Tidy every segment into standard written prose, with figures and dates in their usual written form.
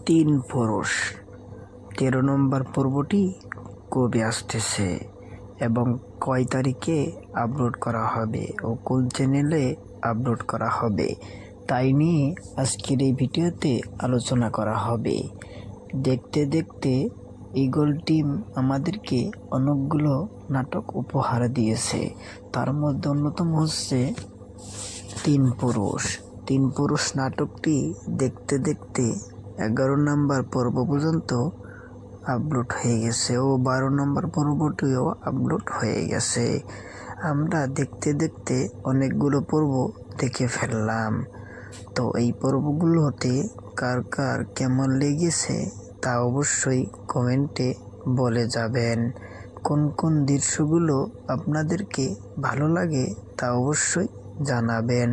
তিন পুরুষ ১৩ নম্বর পর্বটি কবে আসতেছে এবং কয় তারিখে আপলোড করা হবে ও কোন চ্যানেলে আপলোড করা হবে তাই নিয়ে আজকের এই ভিডিওতে আলোচনা করা হবে। দেখতে দেখতে ঈগল টিম আমাদেরকে অনেকগুলো নাটক উপহার দিয়েছে। তার মধ্যে অন্যতম হচ্ছে তিন পুরুষ নাটকটি দেখতে দেখতে ১১ নম্বর পর্ব পর্যন্ত আপলোড হয়ে গেছে ও ১২ নম্বর পর্বটিও আপলোড হয়ে গেছে। আমরা দেখতে দেখতে অনেকগুলো পর্ব দেখে ফেললাম। তো এই পর্বগুলোতে কার কার কেমন লেগেছে তা অবশ্যই কমেন্টে বলে যাবেন। কোন কোন দৃশ্যগুলো আপনাদেরকে ভালো লাগে তা অবশ্যই জানাবেন।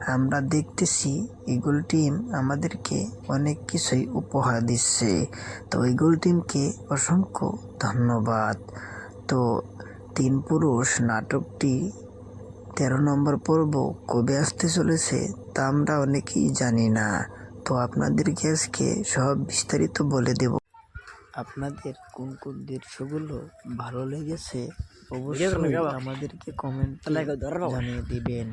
আমরা দেখতেছি ঈগল টিম আমাদেরকে অনেক কিছুই উপহার দিচ্ছে, তো ঈগল টিমকে অসংখ্য ধন্যবাদ। তো তিন পুরুষ নাটকটি ১৩ নম্বর পর্ব কবে আসতে চলেছে তা আমরা অনেকেই জানি না। তো আপনাদেরকে আজকে সব বিস্তারিত বলে দেব। আপনাদের কোন কোন দৃশ্যগুলো ভালো লেগেছে অবশ্যই আমাদেরকে কমেন্টে জানিয়ে দিবেন।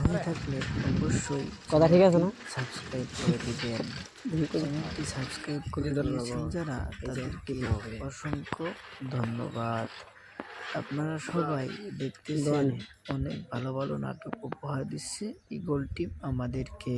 হয়ে থাকলে অবশ্যই কথা ঠিক আছে না? সাবস্ক্রাইব করে দিবেন। চ্যানেলটি সাবস্ক্রাইব করে দিয়েছেন যারা তাদেরকে অসংখ্য ধন্যবাদ। আপনারা সবাই দেখতেছেন অনেক ভালো ভালো নাটক উপহার দিচ্ছে ঈগল টিম আমাদেরকে।